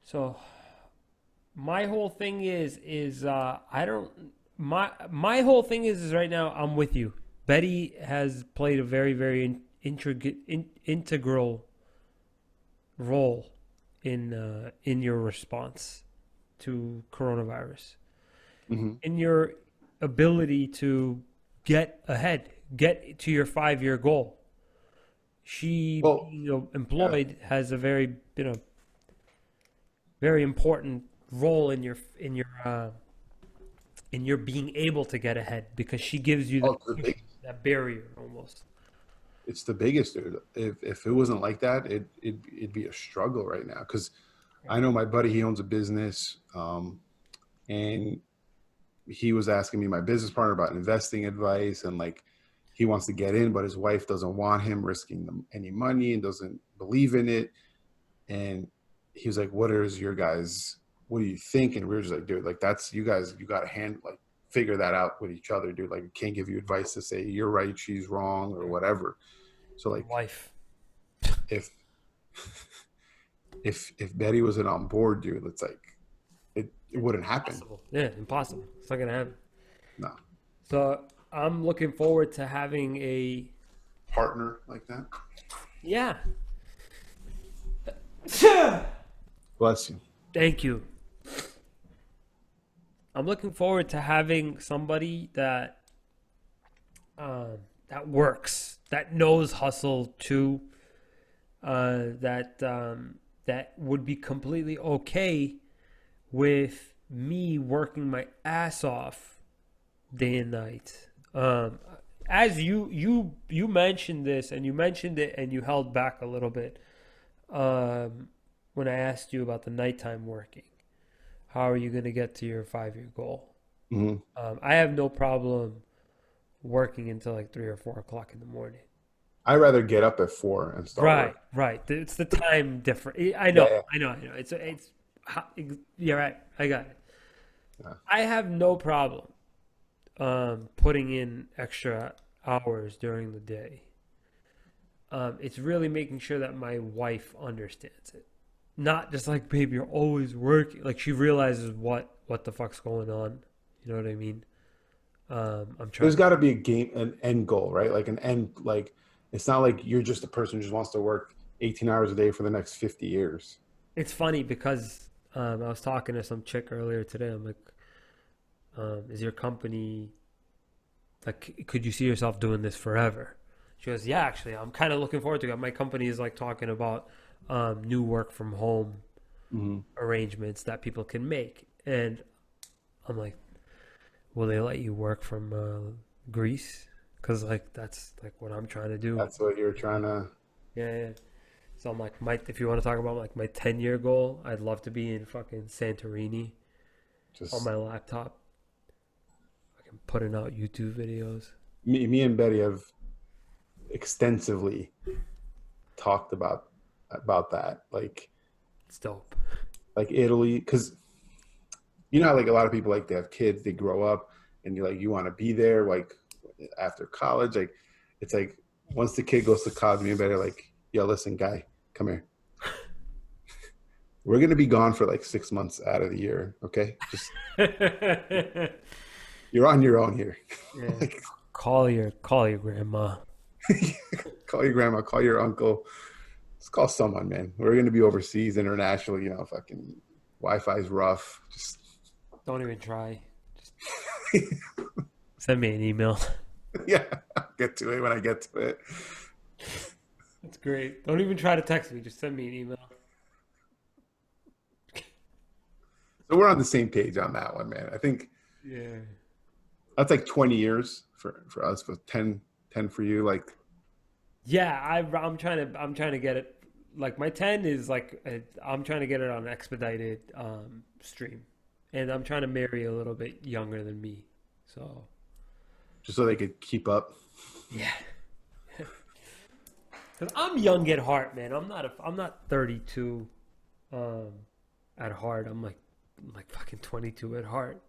So my whole thing is I don't my whole thing is right now I'm with you. Betty has played a very integral role in your response to coronavirus, Hmm. in your ability to get ahead, get to your 5 year goal. She Well, being yeah. employed has a very very important role in your being able to get ahead because she gives you Oh, that cushion, that barrier almost. it's the biggest, dude. If it wasn't like that, it'd be a struggle right now. Because I know my buddy, he owns a business, and he was asking me, my business partner, about investing advice, and like he wants to get in, but his wife doesn't want him risking any money and doesn't believe in it. And he was like, "What is your guys? What do you think?" And we were just like, "Dude, like that's you guys. You got to figure that out with each other, dude. Like, I can't give you advice to say you're right, she's wrong, or whatever." So The like, wife. if if Betty wasn't on board, dude, it's like it wouldn't happen. Impossible. Yeah, impossible. It's not gonna happen. No, So I'm looking forward to having a partner like that. yeah. Bless you. Thank you. I'm looking forward to having somebody that works, that knows hustle too, that would be completely okay with me working my ass off day and night. As you mentioned this, and you mentioned it, and you held back a little bit when I asked you about the nighttime working. How are you going to get to your 5 year goal? Hmm. I have no problem working until like 3 or 4 o'clock in the morning. I'd rather get up at 4 and start Right, work. right. It's the time different. I Yeah, know, yeah, I know. It's. You're right. I got it. yeah. I have no problem putting in extra hours during the day. It's really making sure that my wife understands it. Not just like, babe, you're always working. Like she realizes what the fuck's going on. You know what I mean? I'm trying. There's got to be an end goal, right? Like an end. Like it's not like you're just a person who just wants to work 18 hours a day for the next 50 years. It's funny because I was talking to some chick earlier today. I'm like, is your company like, could you see yourself doing this forever? She goes, yeah, actually, I'm kind of looking forward to it. My company is like talking about new work from home Hmm. arrangements that people can make. And I'm like, will they let you work from Greece? Because like that's like what I'm trying to do. That's what you're trying to Yeah, yeah. So I'm like, if you want to talk about like my 10-year goal, I'd love to be in fucking Santorini on just. my laptop, fucking putting out YouTube videos. Me and Betty have extensively talked about that, It's dope. like Italy, because you know how like a lot of people like they have kids, they grow up, and you're like you want to be there, like after college, like it's like once the kid goes to college, me and Betty are like, yo, listen, guy, come here. We're gonna be gone for like 6 months out of the year, okay? Just you're on your own here. Yeah. Like, Call your grandma. call your grandma, call your uncle, just call someone, man. We're gonna be overseas, internationally, fucking Wi-Fi's rough. Just Don't even try. Just send me an email. yeah, I'll get to it when I get to it. That's great. Don't even try to text me. Just send me an email. So we're on the same page on that one, man. I think Yeah. that's like 20 years for us, for 10 for you. Like, Yeah, I'm trying to get it. Like my 10 is like I'm trying to get it on expedited stream, and I'm trying to marry a little bit younger than me. So just so they could keep up. yeah, because I'm young at heart, man. I'm not 32 um, at heart. I'm like fucking 22 at heart.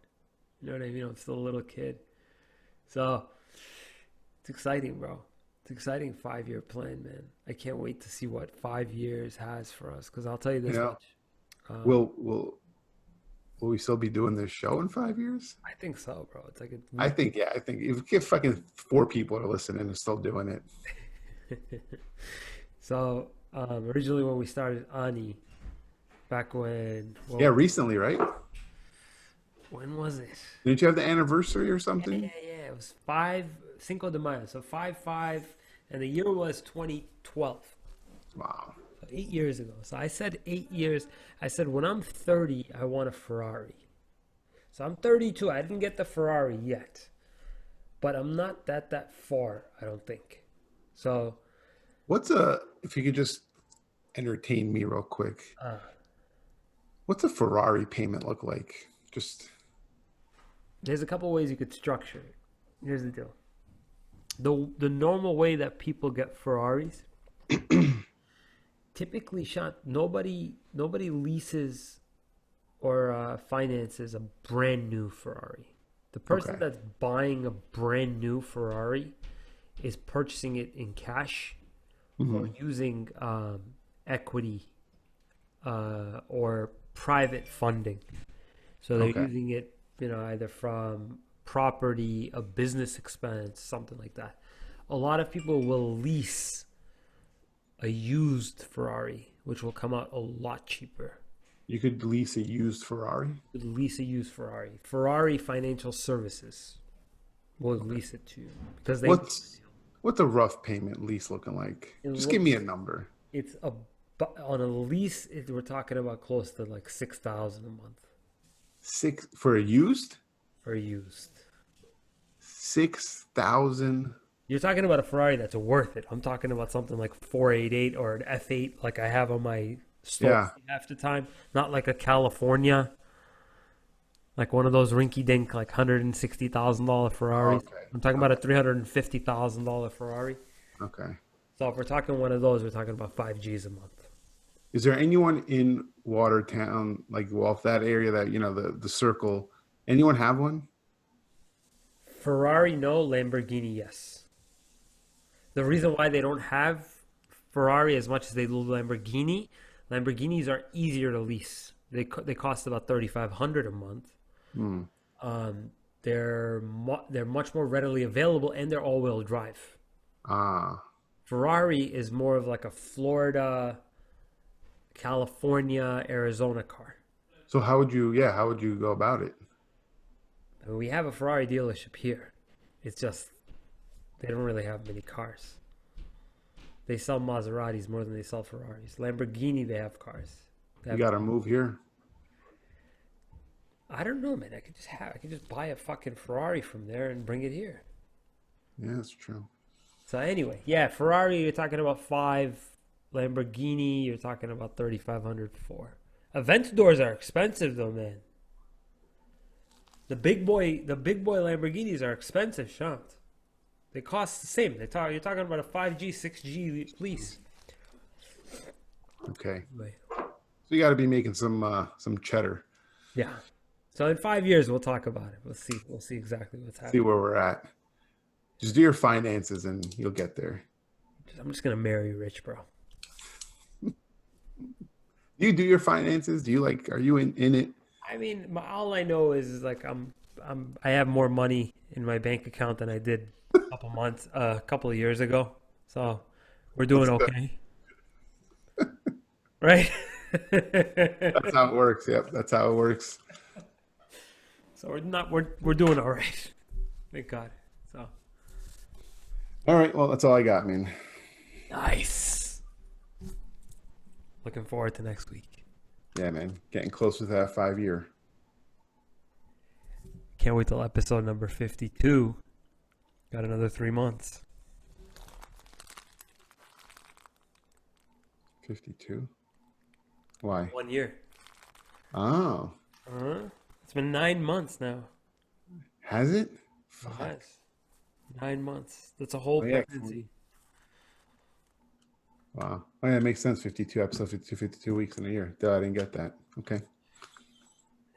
You know what I mean? I'm still a little kid. So it's exciting, bro. It's exciting 5-year plan, man. I can't wait to see what 5 years has for us. Because I'll tell you You this know, much. Um, will we still be doing this show in 5 years? I think so, bro. It's like a I week. think, yeah. I think if we get fucking 4 people to listen and still doing it. So originally when we started Ani, back Yeah, well, recently, right? when was it? Didn't you have the anniversary or Yeah, yeah, something? yeah. It was Cinco de Mayo. So 5/5, and the year was 2012. Wow. So 8 years ago. So I said 8 years. I said when I'm 30, I want a Ferrari. So I'm 32. I didn't get the Ferrari yet, but I'm not that far. I don't think. So If you could just entertain me real quick, uh, what's a Ferrari payment look like? Just, there's a couple ways you could structure it. Here's the deal. The normal way that people get Ferraris, typically, Shant, nobody leases or finances a brand new Ferrari. The person okay. that's buying a brand new Ferrari is purchasing it in cash or Hmm. using equity or private funding. So they're Okay. using it, either from property, a business expense, something like that. A lot of people will lease a used Ferrari, which will come out a lot cheaper. You could lease a used Ferrari. Lease a used Ferrari. Ferrari Financial Services will Okay. lease it to you because they What's what's a rough payment lease looking like? it Just give me looks a number. it's a on a lease. We're talking about close to like 6,000 a month Six for a used? for used. 6,000. You're talking about a Ferrari that's worth it. I'm talking about something like 488 or an F8 like I have on my store Yeah. half the time. Not like a California, like one of those rinky dink like $160,000 Ferraris. Okay. I'm talking about a Okay. $350,000 Ferrari. Okay. So if we're talking one of those, we're talking about 5 Gs a month. Is there anyone in Watertown, like well, that area that the circle? Anyone have one? Ferrari, no. Lamborghini, yes. The reason why they don't have Ferrari as much as they do Lamborghini, Lamborghinis are easier to lease. They cost about 3,500 a month. Hmm. They're much more readily available, and they're all-wheel drive. Ah. Ferrari is more of like a Florida California, Arizona car. So how would you? Yeah, how would you go about it? I mean, we have a Ferrari dealership here. It's just they don't really have many cars. They sell Maseratis more than they sell Ferraris. Lamborghini, they have cars. They You have. got to move here. I don't know, man. I could just buy a fucking Ferrari from there and bring it here. Yeah, that's true. So anyway, yeah, Ferrari, you're talking about 5. Lamborghini, you're talking about 3,500 for. Aventadors are expensive though, man. The big boy Lamborghinis are expensive, Shant. They cost the same. You're talking about a 5G, 6G lease. Okay. Wait. So you got to be making some cheddar. Yeah. So in 5 years we'll talk about it. We'll see. We'll see exactly what's See happening. where we're at. Just do your finances and you'll get there. I'm just gonna marry rich, bro. You do your finances? Do you like? Are you in it? I mean, all I know is like I have more money in my bank account than I did a couple of years ago. So we're doing That's good. okay, right? That's how it works. Yep, that's how it works. So we're doing all right. Thank God. So All right. Well, that's all I got, man. nice. Looking forward to next week. Yeah, man. Getting close to that 5 year. Can't wait till episode number 52. Got another 3 months. 52. Why? 1 year. Oh, It's been 9 months now. has it? Yes. 9 months. That's a whole Oh, yeah. pregnancy. Wow. Oh, yeah, it makes sense. 52 episodes, 52 weeks in a year. Duh, I didn't get that. Okay.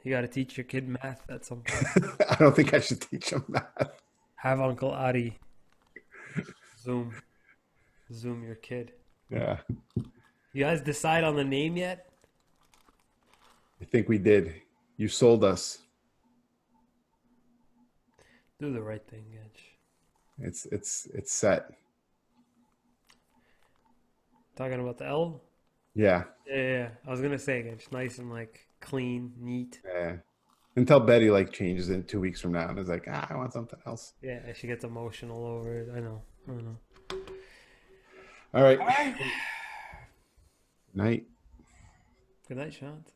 You got to teach your kid math at some point. I don't think I should teach them that. Have Uncle Ari Zoom your kid. Yeah. You guys decide on the name yet? I think we did. You sold us. Do the right thing, Gench. It's set. Talking about the L? Yeah. Yeah. I was gonna say, Gench, nice and like clean, neat. Yeah. Until Betty like changes in 2 weeks from now and is like, I want something else. Yeah, she gets emotional over it. I know. All right. Night. Good night, Shant.